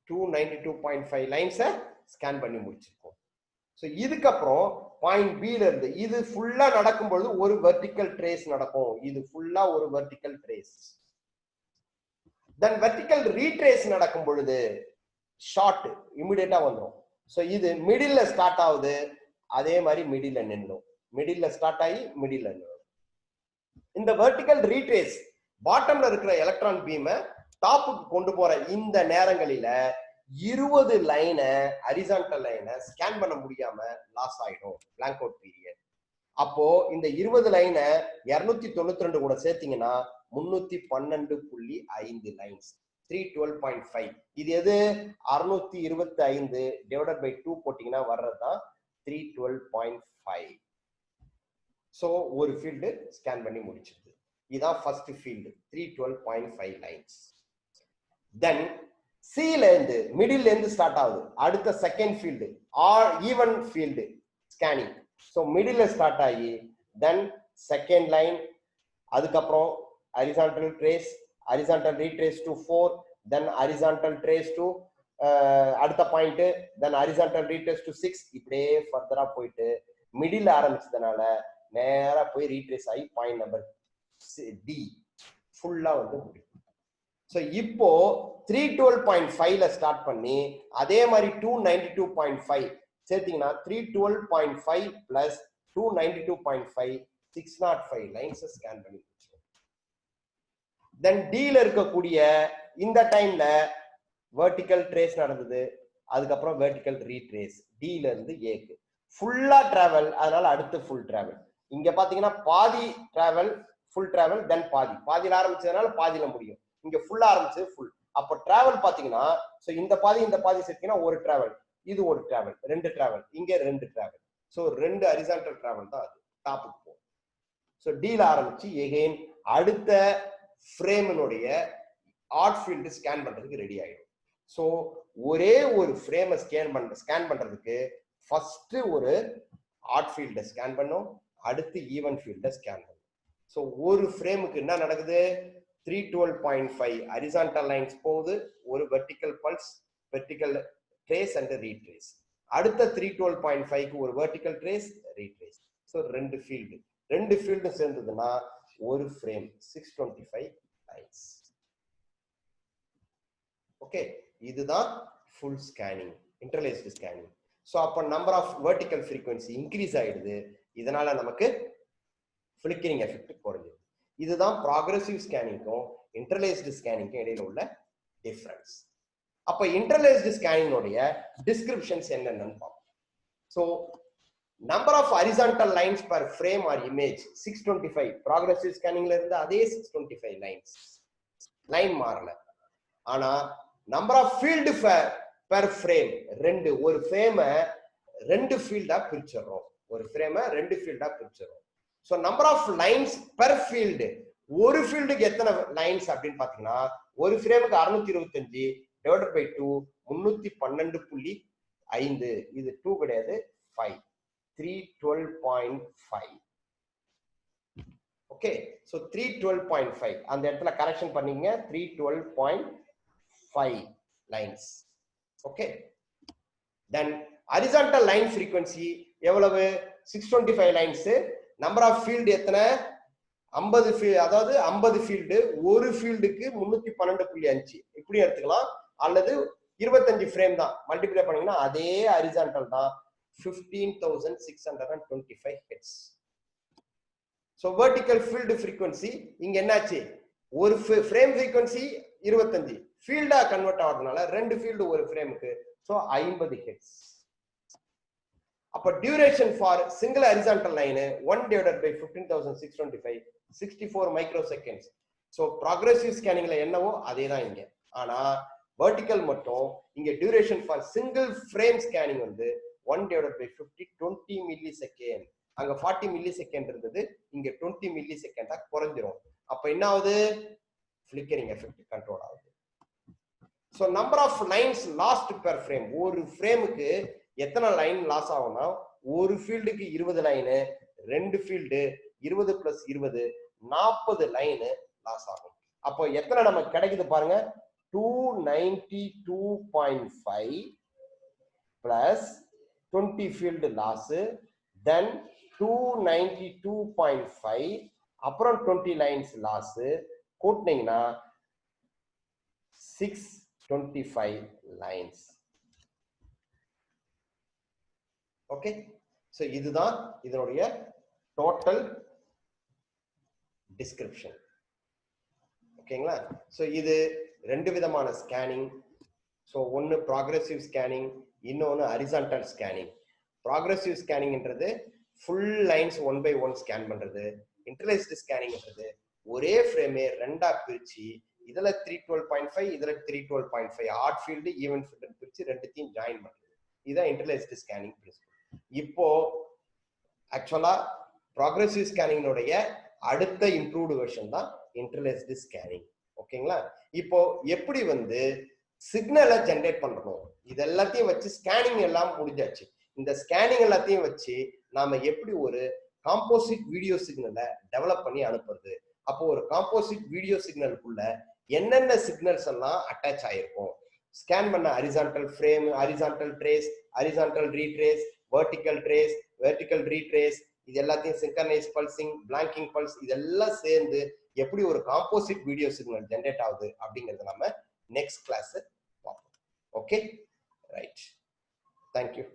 292.5 லைன்ஸை ஸ்கேன் பண்ணி முடிச்சிருக்கோம். ஸோ இதுக்கப்புறம் பாயிண்ட் பி ல இருந்து இது ஃபுல்லா நடக்கும்பொழுது ஒரு வெர்டிக்கல் ட்ரேஸ் நடக்கும். இது ஃபுல்லா ஒரு வெர்டிக்கல் ட்ரேஸ். தென் வெர்டிக்கல் ரீட்ரேஸ் நடக்கும் பொழுது ஷார்ட் இமிடியேட்டா வந்துடும். ஸோ இது மிடில்ல ஸ்டார்ட் ஆகுது, அதே மாதிரி மிடில்ல நின்றும். மிடில்ல ஸ்டார்ட் ஆகி மிடில்ல நின்றும். இந்த வெர்டிக்கல் ரீட்ரேஸ் பாட்டம்ல இருக்கிற எலக்ட்ரான் பீமை டாப்புக்கு கொண்டு போற இந்த நேரங்களில 20 லைனை ஹரிசான்டல் லைனை ஸ்கேன் பண்ண முடியாம லாஸ் ஆயிடும், பிளாங்க் அவுட் பீரியட். அப்போ இந்த 20 லைனை 292 கூட சேர்த்தீங்கன்னா 312.5 லைன்ஸ், 312.5. இது எது 625 டிவைடட் பை 2 போட்டீங்கன்னா வர்றதுதான் 312.5. ஸோ ஒரு ஃபீல்டு ஸ்கேன் பண்ணி முடிச்சிருது. இதுதான் ஃபர்ஸ்ட் ஃபீல்டு 312.5 லைன்ஸ். தென் சில இருந்து மிடில் இருந்து ஸ்டார்ட் ஆகுது. அடுத்த second field even field scanning. So middle start ஆகி தென் செகண்ட் லைன், அதுக்கப்புறம் horizontal trace, horizontal retrace to 4, then horizontal trace to அடுத்த point, then horizontal retrace to 6. இப்படியே ஃபர்தரா போயிட்டு மிடில் ஆரம்பிச்சதுனால நேரா போய் ரீட்ரேஸ் ஆகி பாயிண்ட் நம்பர் டி ஃபுல்லா வந்து முடியும். ஸோ இப்போ 312.5ல ஸ்டார்ட் பண்ணி அதே மாதிரி 292.5 சேர்த்தீங்கன்னா 312.5 பிளஸ் 292.5 605 லைன்ஸ் ஸ்கேன் பண்ணி. தென் டில இருக்கக்கூடிய இந்த டைம்ல வெர்டிக்கல் ட்ரேஸ் நடந்தது, அதுக்கப்புறம் வெர்டிக்கல் ரீட்ரேஸ் டில இருந்து ஏக்கு ஃபுல்லா டிராவல். அதனால அடுத்து ஃபுல் டிராவல். இங்க பாத்தீங்கன்னா பாதி டிராவல், ஃபுல் டிராவல், தென் பாதியில ஆரம்பிச்சதுனால பாதியில முடியும். இங்க ஃபுல்லா ஆரம்பிச்சது ஃபுல். அப்போ டிராவல் பாத்தீங்கன்னா இந்த பாதி சேர்த்தீங்கன்னா ஒரு டிராவல், இது ஒரு டிராவல், ரெண்டு டிராவல், இங்க ரெண்டு டிராவல். ஸோ ரெண்டு ஹரிசான்டல் டிராவல் தான் அது டாப்புக்கு போகும். ஸோ டீல ஆரம்பிச்சு எகெயின் அடுத்த ஃப்ரேமினுடைய ஆர்ட் ஃபீல்டு ஸ்கேன் பண்றதுக்கு ரெடி ஆயிடும். ஸோ ஒரே ஒரு ஃப்ரேமை ஸ்கேன் பண்றதுக்கு ஃபர்ஸ்ட் ஒரு ஆர்ட் ஃபீல்டை ஸ்கேன் பண்ணும், அடுத்து ஈவன் ஃபீல்டை ஸ்கேன் பண்ணும். ஸோ ஒரு ஃப்ரேமுக்கு என்ன நடக்குது? 312.5 ஹரிசான்டல் லைன்ஸ் போகுது, ஒரு vertical pulse, vertical trace and retrace. அடுத்த 312.5க்கு ஒரு வெர்டிக்கல் ட்ரேஸ், ரீட்ரேஸ். ஸோ ரெண்டு ஃபீல்டு சேர்ந்ததுன்னா ஒரு ஃப்ரேம் 625 லைன்ஸ். ஓகே, இதுதான் full scanning, interlaced scanning. So அப்போ number of vertical frequency increase ஆயிடுது. இதனால நமக்கு ஃபிளிக்கரிங் எஃபெக்ட் குறைஞ்சிது. இதுதான் ப்ராக்ரெசிவ் ஸ்கேனிங்கும் இன்டர்லேஸ்டு ஸ்கேனிங்கும் இடையில உள்ள டிஃபரன்ஸ். அப்ப இன்டர்லேஸ்டு ஸ்கேனிங்கோடைய டிஸ்கிரிப்ஷன்ஸ் என்னென்னு பார்ப்போம். So number of horizontal lines per frame or image 625. Progressive ஸ்கேனிங்ல இருந்து அதே 625 லைன்ஸ், லைன் மாறல. ஆனா number of field per frame ரெண்டு, ஒரு ஃப்ரேமை ரெண்டு ஃபீல்டா பிரிச்சிடறோம், ஒரு ஃப்ரேமை ரெண்டு ஃபீல்டா பிரிச்சிடறோம். So number of lines per field, ஒரு ஃபீல்டுக்கு எத்தனை லைன்ஸ் அப்படின்னு பாத்தீங்கன்னா ஒரு ஃப்ரேமுக்கு 625 டிவைடட் பை 2 312.5. இது 2 கிடையாது 5, 312.5. ஓகே, ஸோ 312.5 அந்த இடத்துல கரெக்ஷன் பண்ணீங்க, 312.5 லைன்ஸ். ஓகே, தென் ஹரிசான்டல் லைன் ஃப்ரீக்வன்சி எவ்வளவு? 625 லைன்ஸ். நம்பர் ஆஃப் ஃபீல்டு எத்தனை? 50, அதாவது 50 ஃபீல்டு, ஒரு ஃபீல்டுக்கு 312.5 இப்படி எடுத்துக்கலாம். அல்லது 25 ஃப்ரேம் தான் மல்டிப்ளை பண்ணீங்கன்னா அதே ஹரிசான்டல் தான் 15,625 hertz. So vertical field frequency இங்க என்னாச்சு? ஒரு ஃப்ரேம் ஃப்ரீக்வன்சி 25 ஃபீல்டா கன்வெர்ட் ஆகிறதுனால ரெண்டு ஃபீல்டு ஒரு ஃப்ரேமுக்கு, ஸோ 50 ஹெர்ட்ஸ். அப்ப duration for single horizontal line 1 divided by 15,625 64 micro seconds. So progressive ஸ்கேனிங்ல என்னவோ அதே தான் இங்க. ஆனா வெர்டிக்கல் மட்டும் இங்க duration for single frame scanning வந்து 1 டிவைடட் பை 50 20 மில்லி செகண்ட். அங்க 40 மில்லி செகண்ட் இருந்தது, இங்க 20 மில்லி செகண்டா குறைஞ்சிரும். அப்ப என்ன ஆகுது? ஃபிளிக்கரிங் எஃபெக்ட் கண்ட்ரோல் ஆகுது. So number of lines last per frame, ஒரு ஃப்ரேமுக்கு எத்தனை லைன் லாஸ் ஆகும்னா ஒரு ஃபீல்டுக்கு 20 லைனு, ரெண்டு ஃபீல்டு 20 + 20 40 லைனு லாஸ் ஆகும். அப்போ எத்தனை நமக்கு கிடைக்குது பாருங்க? 292.5 பிளஸ் 20 ஃபீல்டு லாஸ், தென் 292.5 அப்புறம் 20 லைன்ஸ் லாஸ் கூட்டினீங்கன்னா 625 லைன்ஸ். ஓகே, சோ இதுதான் இதனுடைய டோட்டல் டிஸ்கிரிப்ஷன். ஓகேங்களா? சோ இது ரெண்டு விதமான ஸ்கேனிங். சோ ஒன்னு ப்ராக்ரெசிவ் ஸ்கேனிங், இன்னொன்னு ஹரிசான்டல் ஸ்கேனிங். ப்ராக்ரெசிவ் ஸ்கேனிங்ன்றது ஃபுல் லைன்ஸ் 1 by 1 ஸ்கேன் பண்றது. இன்டர்லேஸ்டு ஸ்கேனிங்ன்றது ஒரே ஃப்ரேமே ரெண்டா பிரிச்சு இதுல 312.5 இதுல 312.5 ஆர்ட் ஃபீல்டு ஈவன் ஃபீல்டு பிரிச்சு ரெண்டுத்தையும் ஜாயின் பண்றது. இதுதான் இன்டர்லேஸ்டு ஸ்கேனிங் பிரின்சிபல். இப்போ ஆக்சுவலா ப்ராக்ரெசிவ் ஸ்கேனிங்கோடைய அடுத்த இம்ப்ரூவ்டு வெர்ஷன் தான் இன்டர்லேஸ்டு ஸ்கேனிங். ஓகேங்களா? இப்போ எப்படி வந்து சிக்னலை ஜென்ரேட் பண்ணணும். இது எல்லாத்தையும் வச்சு ஸ்கேனிங் எல்லாம் முடிஞ்சாச்சு. இந்த ஸ்கேனிங் எல்லாத்தையும் வச்சு நாம எப்படி ஒரு காம்போசிட் வீடியோ சிக்னலை டெவலப் பண்ணி அனுப்புறது. அப்போ ஒரு காம்போசிட் வீடியோ சிக்னலுக்குள்ள என்னென்ன சிக்னல்ஸ் எல்லாம் அட்டாச் ஆயிருக்கும், ஸ்கேன் பண்ண horizontal frame, horizontal trace, horizontal retrace, vertical trace, vertical retrace, இது எல்லாத்தையும் சிங்க்ரனைஸ் பல்சிங், பிளாங்கிங் பல்ஸ், இதெல்லாம் சேர்ந்து எப்படி ஒரு காம்போசிட் வீடியோ சிக்னல் ஜென்ரேட் ஆகுது அப்படிங்கறத நம்ம நெக்ஸ்ட் கிளாஸ் பார்ப்போம். Okay, right, thank you.